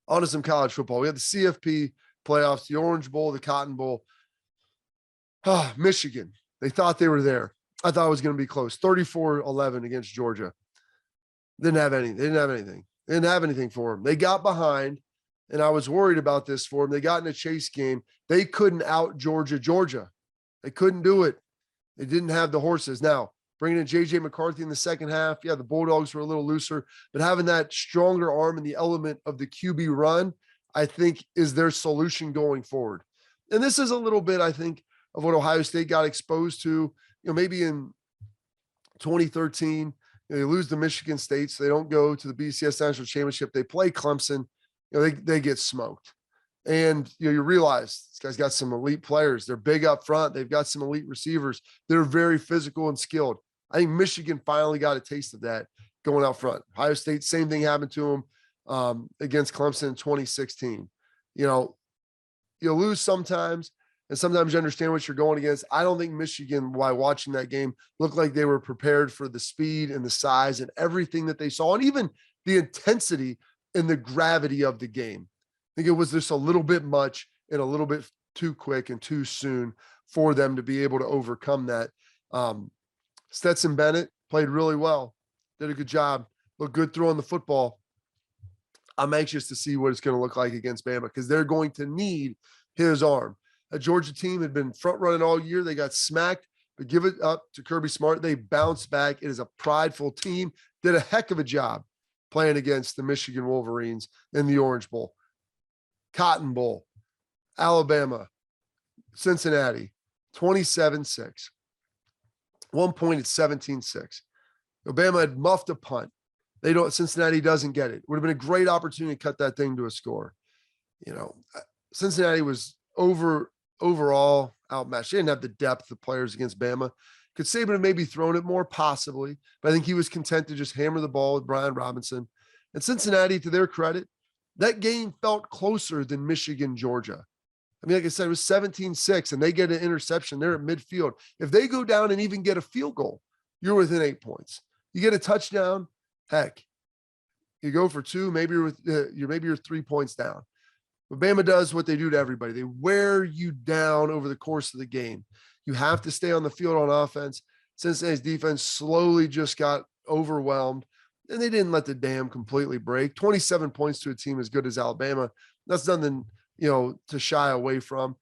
On to some college football. We had the CFP playoffs, the Orange Bowl, the Cotton Bowl. Michigan. They thought they were there. I thought it was going to be close. 34-11 against Georgia. Didn't have anything. They didn't have anything. They didn't have anything for them. They got behind, and I was worried about this for them. They got in a chase game. They couldn't out Georgia. They couldn't do it. They didn't have the horses. Now, bringing in J.J. McCarthy in the second half, yeah, the Bulldogs were a little looser, but having that stronger arm and the element of the QB run, I think, is their solution going forward. And this is a little bit, I think, of what Ohio State got exposed to, maybe in 2013. They lose to Michigan State, so they don't go to the BCS National Championship. They play Clemson. They get smoked. And you realize this guy's got some elite players. They're big up front. They've got some elite receivers. They're very physical and skilled. I think Michigan finally got a taste of that going out front. Ohio State, same thing happened to them against Clemson in 2016. You lose sometimes, and sometimes you understand what you're going against. I don't think Michigan, while watching that game, looked like they were prepared for the speed and the size and everything that they saw, and even the intensity and the gravity of the game. I think it was just a little bit much and a little bit too quick and too soon for them to be able to overcome that. Stetson Bennett played really well, did a good job, looked good throwing the football. I'm anxious to see what it's going to look like against Bama because they're going to need his arm. A Georgia team had been front running all year. They got smacked, but give it up to Kirby Smart. They bounced back. It is a prideful team. Did a heck of a job playing against the Michigan Wolverines in the Orange Bowl. Cotton Bowl, Alabama, Cincinnati, 27-6. 1 point at 17-6. Alabama had muffed a punt. Cincinnati doesn't get it. Would have been a great opportunity to cut that thing to a score. Cincinnati was overall outmatched. They didn't have the depth of players against Bama. Could Saban have maybe thrown it more? Possibly. But I think he was content to just hammer the ball with Brian Robinson. And Cincinnati, to their credit, that game felt closer than Michigan, Georgia. I mean, like I said, it was 17-6, and they get an interception. They're at midfield. If they go down and even get a field goal, you're within 8 points. You get a touchdown, heck, you go for two, maybe you're 3 points down. But Bama does what they do to everybody. They wear you down over the course of the game. You have to stay on the field on offense. Cincinnati's defense slowly just got overwhelmed, and they didn't let the dam completely break. 27 points to a team as good as Alabama. That's nothing, to shy away from.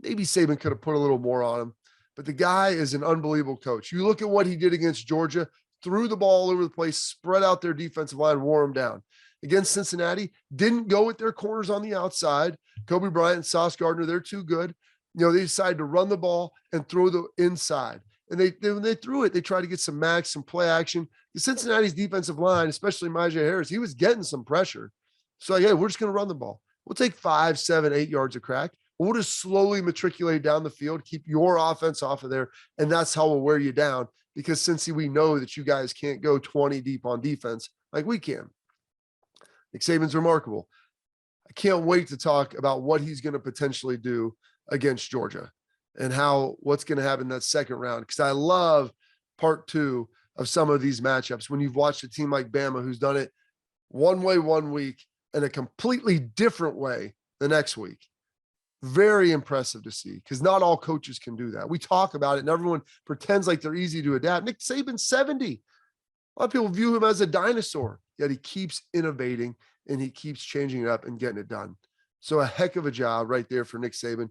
Maybe Saban could have put a little more on him, but the guy is an unbelievable coach. You look at what he did against Georgia, threw the ball all over the place, spread out their defensive line, wore them down. Against Cincinnati, didn't go with their corners on the outside. Kobe Bryant and Sauce Gardner, they're too good. They decided to run the ball and throw the inside. And when they threw it, they tried to get some max, some play action. The Cincinnati's defensive line, especially Myjai Harris, he was getting some pressure. So, hey, we're just going to run the ball. We'll take 5, 7, 8 yards of crack. We'll just slowly matriculate down the field, keep your offense off of there, and that's how we'll wear you down. Because since we know that you guys can't go 20 deep on defense like we can. Nick Saban's remarkable. I can't wait to talk about what he's going to potentially do against Georgia and what's going to happen in that second round. Because I love part 2 of some of these matchups when you've watched a team like Bama who's done it one way 1 week and a completely different way the next week. Very impressive to see because not all coaches can do that. We talk about it and everyone pretends like they're easy to adapt. Nick Saban's 70. A lot of people view him as a dinosaur, yet he keeps innovating and he keeps changing it up and getting it done. So a heck of a job right there for Nick Saban,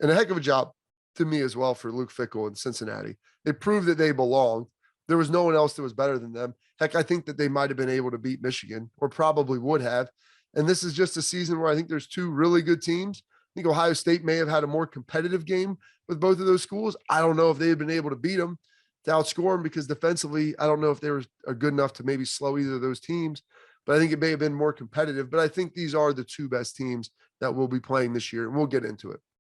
and a heck of a job to me as well for Luke Fickell in Cincinnati. They proved that they belong. There was no one else that was better than them. Heck, I think that they might have been able to beat Michigan or probably would have. And this is just a season where I think there's 2 really good teams. I think Ohio State may have had a more competitive game with both of those schools. I don't know if they had been able to beat them, to outscore them, because defensively, I don't know if they were good enough to maybe slow either of those teams. But I think it may have been more competitive. But I think these are the 2 best teams that will be playing this year, and we'll get into it.